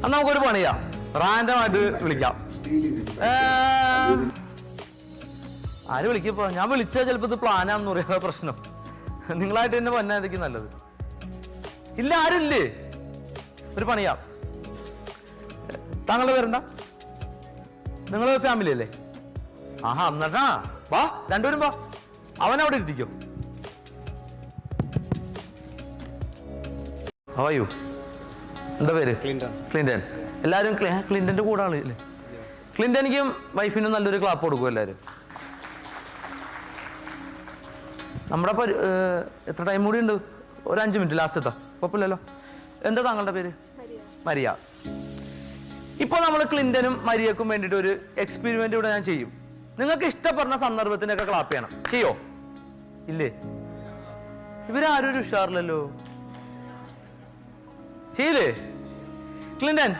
അന്ന് നമുക്കൊരു പണിയാ, റാൻഡമായിട്ട് വിളിക്കാം. ആര് വിളിക്കപ്പോ? ഞാൻ വിളിച്ചാൽ ചിലപ്പോ ഇത് പ്ലാനാണെന്ന് പറയാ പ്രശ്നം. നിങ്ങളായിട്ട് തന്നെ വന്നായിരിക്കും നല്ലത്. ഇല്ല, ആരും ഇല്ലേ? ഒരു പണിയാ. താങ്കളുടെ പേരെന്താ? നിങ്ങള് ഫാമിലി അല്ലേ? ആഹാ, എന്നിട്ടാ വാ, രണ്ടുപേരും വാ. അവനവിടെ ഇരുത്തിക്കോ. ഹവായു, എന്താ പേര്? ക്ലിന്റൺ. എല്ലാവരും ക്ലിന്റന്റെ കൂടെ ആളില്ലേ? ക്ലിന്റനിക്കും വൈഫിനും നല്ലൊരു ക്ലാപ്പ് കൊടുക്കും എല്ലാവരും. നമ്മുടെ എത്ര ടൈം കൂടി ഉണ്ട്? ഒരു 5 മിനിറ്റ് ലാസ്റ്റ് എത്താം, കുഴപ്പമില്ലല്ലോ. എന്താ താങ്കളുടെ പേര്? മരിയ. ഇപ്പൊ നമ്മൾ ക്ലിന്റനും മരിയക്കും വേണ്ടിയിട്ട് ഒരു എക്സ്പെരിമെന്റ് ഇവിടെ ഞാൻ ചെയ്യും. നിങ്ങൾക്ക് ഇഷ്ടപ്പെടുന്ന സന്ദർഭത്തിനൊക്കെ ക്ലാപ്പ് ചെയ്യണം. ചെയ്യോ? ഇല്ലേ? ഇവരാരും ഒരു ഉഷാറില്ലല്ലോ. ചെയ്യില്ലേ? ക്ലിന്റൻ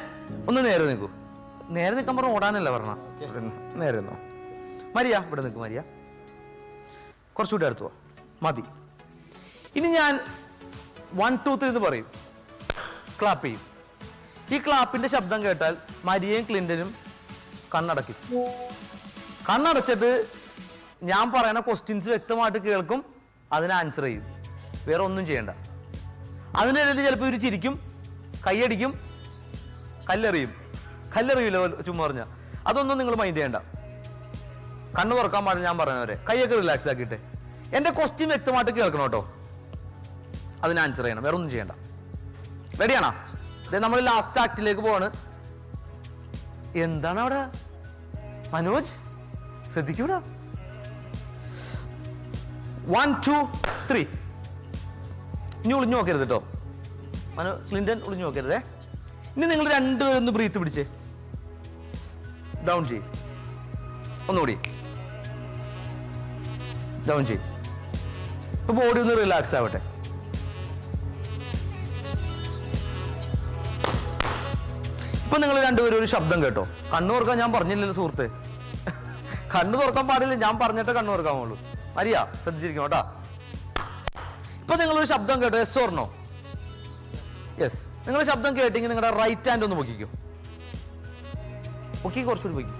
ഒന്ന് നേരെ നിൽക്കൂ. നേരെ നിൽക്കാൻ പറഞ്ഞ ഓടാനല്ല പറഞ്ഞ, നേരെ നിന്നോ. മരിയ ഇവിടെ നിൽക്കും. മരിയ കുറച്ചുകൂടി അടുത്ത് പോ, മതി. ഇനി ഞാൻ 1 2 3 എന്ന് പറയും, ക്ലാപ്പ് ചെയ്യും. ഈ ക്ലാപ്പിന്റെ ശബ്ദം കേട്ടാൽ മരിയയും ക്ലിന്റനും കണ്ണടക്കും. കണ്ണടച്ചിട്ട് ഞാൻ പറയുന്ന ക്വസ്റ്റ്യൻസ് വ്യക്തമായിട്ട് കേൾക്കും, അതിന് ആൻസർ ചെയ്യും. വേറെ ഒന്നും ചെയ്യണ്ട. അതിനിടയിൽ ചിലപ്പോൾ ഇവർ ചിരിക്കും, കൈയടിക്കും, കല്ലെറിയില്ലോ ചുമ്മാ പറഞ്ഞ. അതൊന്നും നിങ്ങൾ മൈൻഡ് ചെയ്യണ്ട. കണ്ണ് തുറക്കാൻ പാടില്ല. ഞാൻ പറയുന്നവരെ കൈയൊക്കെ റിലാക്സ് ആക്കിയിട്ട് എന്റെ ക്വസ്റ്റ്യൻ വ്യക്തമായിട്ട് കേൾക്കണം കേട്ടോ. അതിന് ആൻസർ ചെയ്യണം, വേറെ ഒന്നും ചെയ്യണ്ട. റെഡിയാണോ? നമ്മൾ ലാസ്റ്റ് ആക്ടിലേക്ക് പോവാണ്. എന്താണ് അവിടെ? മനോജ് ശ്രദ്ധിക്കൂടാ. 1 2 3. ഇനി ഒളിഞ്ഞു നോക്കരുത് കേട്ടോ. ക്ലിന്റൺ ഒളിഞ്ഞു നോക്കരുതേ. ഇനി നിങ്ങൾ രണ്ടുപേരും ഒന്ന് ബ്രീത്ത് പിടിച്ചേ. ഡൗൺ ചെയ്യും. ഒന്നുകൂടി ഡൗൺ ചെയ്യും. ഇപ്പൊ ബോഡി ഒന്ന് റിലാക്സ് ആവട്ടെ. ഇപ്പൊ നിങ്ങൾ രണ്ടുപേരും ഒരു ശബ്ദം കേട്ടോ. കണ്ണു തുറക്കാൻ ഞാൻ പറഞ്ഞില്ലല്ലോ സുഹൃത്ത്. കണ്ണു തുറക്കാൻ പാടില്ല, ഞാൻ പറഞ്ഞിട്ടേ കണ്ണു തുറക്കാൻ പാടുള്ളൂ. അറിയാ, ശ്രദ്ധിച്ചിരിക്കും കേട്ടാ. ഇപ്പൊ നിങ്ങളൊരു ശബ്ദം കേട്ടോ. Yes or no? യെസ്. നിങ്ങൾ ശബ്ദം കേട്ടെങ്കിൽ നിങ്ങളുടെ റൈറ്റ് ഹാൻഡ് ഒന്ന് പൊക്കിക്കോ. പൊക്കി കുറച്ചുകൂടി പൊക്കി.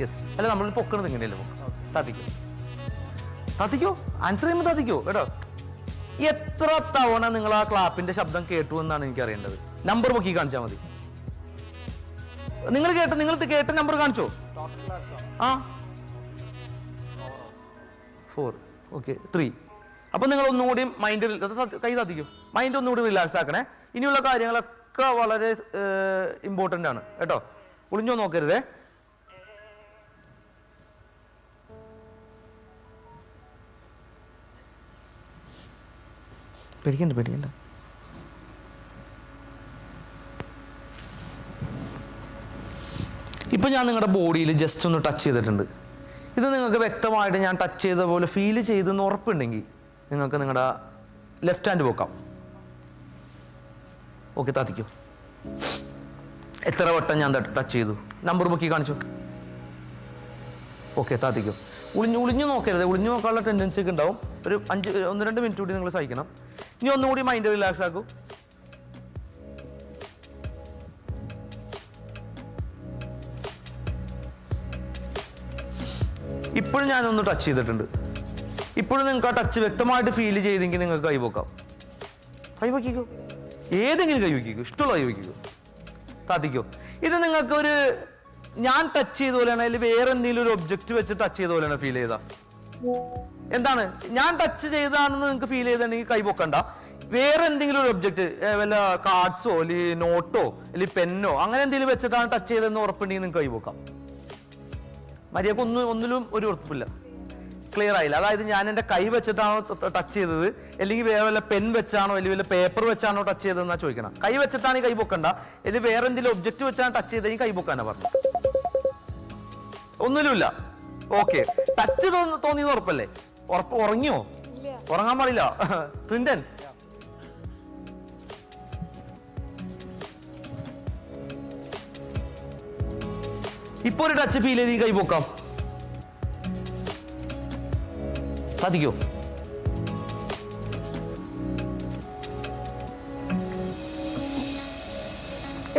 യെസ്. അല്ല, നമ്മൾ പൊക്കണത് ഇങ്ങനെയല്ലോ. താത്തിക്കോ. ആൻസർ ചെയ്യുമ്പോൾ താത്തിക്കോ കേട്ടോ. എത്ര തവണ നിങ്ങൾ ആ ക്ലാപ്പിന്റെ ശബ്ദം കേട്ടു എന്നാണ് എനിക്ക് അറിയേണ്ടത്. നമ്പർ പൊക്കി കാണിച്ചാൽ മതി. നിങ്ങൾ കേട്ട നമ്പർ കാണിച്ചോ? ആ 4. ഓക്കെ, 3. അപ്പൊ നിങ്ങൾ ഒന്നുകൂടി മൈൻഡ് കൈ താത്തിക്കോ. മൈൻഡ് ഒന്നുകൂടി റിലാക്സ് ആക്കണേ. ഇനിയുള്ള കാര്യങ്ങളൊക്കെ വളരെ ഇമ്പോർട്ടൻ്റ് ആണ് കേട്ടോ. ഒളിഞ്ഞോ നോക്കരുതേ. പേടിക്കണ്ട. ഇപ്പൊ ഞാൻ നിങ്ങളുടെ ബോഡിയിൽ ജസ്റ്റ് ഒന്ന് ടച്ച് ചെയ്തിട്ടുണ്ട്. ഇത് നിങ്ങൾക്ക് വ്യക്തമായിട്ട് ഞാൻ ടച്ച് ചെയ്ത പോലെ ഫീൽ ചെയ്തെന്ന് ഉറപ്പുണ്ടെങ്കിൽ നിങ്ങൾക്ക് നിങ്ങളുടെ ലെഫ്റ്റ് ഹാൻഡ് പോക്കാം. ഓക്കെ, താത്തിക്കോ. എത്ര വട്ടം ഞാൻ ടച്ച് ചെയ്തു? നമ്പർ പൊക്കി കാണിച്ചു. ഓക്കെ, താത്തിക്കോ. ഒളിഞ്ഞു നോക്കരുത്. ഒളിഞ്ഞു നോക്കാനുള്ള ടെൻഡൻസി ഒക്കെ ഉണ്ടാവും. ഒരു 1-2 മിനിറ്റ് കൂടി നിങ്ങൾ സഹിക്കണം. ഇനി ഒന്നുകൂടി മൈൻഡ് റിലാക്സ് ആക്കൂ. ഇപ്പോഴും ഞാനൊന്ന് ടച്ച് ചെയ്തിട്ടുണ്ട്. ഇപ്പോഴും നിങ്ങൾക്ക് ആ ടച്ച് വ്യക്തമായിട്ട് ഫീൽ ചെയ്തെങ്കിൽ നിങ്ങൾക്ക് കൈപോക്കാം. കൈവയ്ക്കോ, ഏതെങ്കിലും കൈവയ്ക്കോ, ഇഷ്ടമുള്ള കൈവയ്ക്കോ. താത്തിക്കോ. ഇത് നിങ്ങൾക്ക് ഒരു ഞാൻ ടച്ച് ചെയ്ത പോലെയാണ്, അതിൽ വേറെ എന്തെങ്കിലും ഒരു ഒബ്ജക്റ്റ് വെച്ച് ടച്ച് ചെയ്ത പോലെയാണ് ഫീൽ ചെയ്താ? എന്താണ് ഞാൻ ടച്ച് ചെയ്താണെന്ന് നിങ്ങൾക്ക് ഫീൽ ചെയ്തിട്ടുണ്ടെങ്കിൽ കൈപൊക്കണ്ട. വേറെ എന്തെങ്കിലും ഒരു ഒബ്ജക്റ്റ്, വല്ല കാർഡ്സോ അല്ലെങ്കിൽ നോട്ടോ അല്ലെങ്കിൽ പെന്നോ അങ്ങനെ എന്തെങ്കിലും വെച്ചിട്ടാണ് ടച്ച് ചെയ്തതെന്ന് ഉറപ്പുണ്ടെങ്കിൽ നിങ്ങൾക്ക് കൈപൊക്കാം. മര്യാദക്ക് ഒന്നിലും ഒരു ഉറപ്പില്ല. ക്ലിയർ ആയില്ല? അതായത് ഞാൻ എൻ്റെ കൈ വെച്ചിട്ടാണോ ടച്ച് ചെയ്തത്, അല്ലെങ്കിൽ വേറെ വല്ല പെൻ വെച്ചാണോ അല്ലെങ്കിൽ വല്ല പേപ്പർ വെച്ചാണോ ടച്ച് ചെയ്തതെന്നാ ചോദിക്കണം. കൈ വെച്ചിട്ടാണ് ഈ കൈ പൊക്കണ്ട. അല്ലെങ്കിൽ വേറെ എന്തെങ്കിലും ഒബ്ജക്റ്റ് വെച്ചാണ് ടച്ച് ചെയ്തെങ്കിൽ കൈ പൊക്കാനാ പറഞ്ഞു. ഒന്നിലുമില്ല. ഓക്കെ, ടച്ച് തോന്നിയെന്ന് ഉറപ്പല്ലേ? ഉറങ്ങിയോ? ഉറങ്ങാൻ പാടില്ല. ക്ലിന്റൺ, ഇപ്പൊ ഒരു ടച്ച് ഫീൽ ചെയ്ത് ഈ കൈ പൊക്കാം. സാധിക്കോ?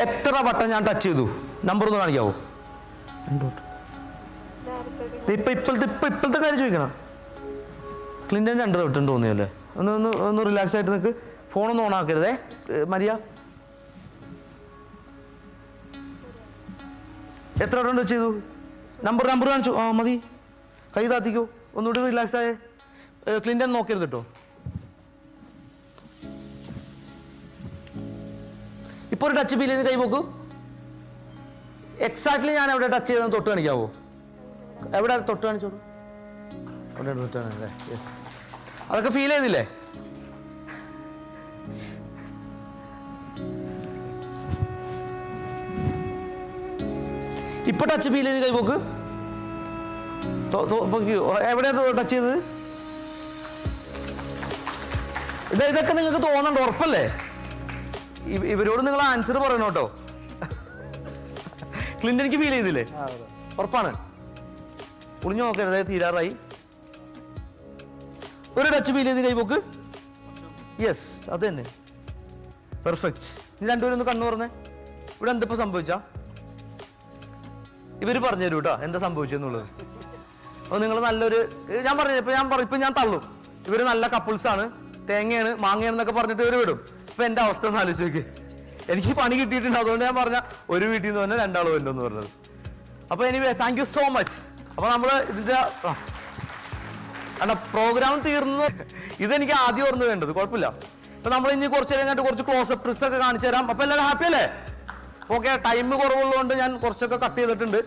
എത്ര എത്ര വട്ടം ഞാൻ ടച്ച് ചെയ്തു? നമ്പർ ഒന്ന് കാണിക്കാവോ? ഇപ്പോഴത്തെ കാര്യം ചോദിക്കണം. ക്ലിൻറ്റൺ 2 വട്ടം തോന്നിയല്ലേ? ഒന്ന് റിലാക്സ് ആയിട്ട് നിൽക്ക്. ഫോണൊന്നും ഓൺ ആക്കരുതേ മരിയ. എത്ര വട്ടം ടച്ച് ചെയ്തു? നമ്പർ കാണിച്ചു. ആ മതി, കൈ താത്തിക്കോ. ഒന്നുകൂടി റിലാക്സ് ആയേ. ക്ലിൻറ്റൺ നോക്കരുത് കേട്ടോ. ഇപ്പോൾ ഒരു ടച്ച് ഫീൽ ചെയ്ത് കൈ പോക്കൂ. എക്സാക്ട്ലി ഞാൻ എവിടെ ടച്ച് ചെയ്തെന്ന് തൊട്ട് കാണിക്കാവോ? എവിടെ തൊട്ട് കാണിച്ചോളൂ. അവിടെ തൊട്ടാണല്ലേ? യെസ്. അതൊക്കെ ഫീൽ ചെയ്തില്ലേ? ഇപ്പൊ ടച്ച് ഫീൽ ചെയ്ത് കൈ പോക്ക്. എവിടെയാ ടച്ച് ചെയ്തത്? ഇതൊക്കെ നിങ്ങൾക്ക് തോന്നണ്ട, ഉറപ്പല്ലേ? ഇവരോട് നിങ്ങൾ ആൻസർ പറയണം കേട്ടോ. ക്ലിൻറ്റണിക്ക് ഫീൽ ചെയ്തില്ലേ? ഉറപ്പാണ്. ഒളിഞ്ഞു നോക്കരുത്, തീരാറായി. ഒരു ടച്ച് ഫീൽ ചെയ്ത് കൈപോക്ക്. യെസ്, അത് തന്നെ, പെർഫെക്റ്റ്. ഇനി രണ്ടുപേരും ഒന്ന് കണ്ണു പറഞ്ഞേ. ഇവിടെ എന്തിപ്പോ സംഭവിച്ചാ? ഇവര് പറഞ്ഞു തരൂ കേട്ടോ എന്താ സംഭവിച്ചെന്നുള്ളത്. അപ്പൊ നിങ്ങൾ നല്ലൊരു, ഞാൻ പറഞ്ഞു ഇപ്പൊ ഞാൻ തള്ളും. ഇവര് നല്ല കപ്പിൾസ് ആണ്, തേങ്ങയാണ് മാങ്ങയാണെന്നൊക്കെ പറഞ്ഞിട്ട് ഇവര് വിടും. ഇപ്പൊ എന്റെ അവസ്ഥ ഒന്ന് ആലോചിച്ച് നോക്കി. എനിക്ക് പണി കിട്ടിയിട്ടുണ്ട്, അതുകൊണ്ട് ഞാൻ പറഞ്ഞ ഒരു വീട്ടിൽ നിന്ന് തന്നെ 2 ആൾ വരുന്നെന്ന് പറഞ്ഞത്. അപ്പൊ anyway thank you so much. അപ്പൊ നമ്മള് ഇതിന്റെ പ്രോഗ്രാം തീർന്നു. ഇതെനിക്ക് ആദ്യം ഓർമ്മ വേണ്ടത്, കുഴപ്പമില്ല. അപ്പൊ നമ്മൾ ഇനി കുറച്ച് നേരം കണ്ട് കുറച്ച് ക്ലോസ് അപ്പ് ഒക്കെ കാണിച്ചു തരാം. അപ്പൊ എല്ലാവരും ഹാപ്പി അല്ലേ? ഓക്കെ, ടൈം കുറവുള്ളതുകൊണ്ട് ഞാൻ കുറച്ചൊക്കെ കട്ട് ചെയ്തിട്ടുണ്ട്.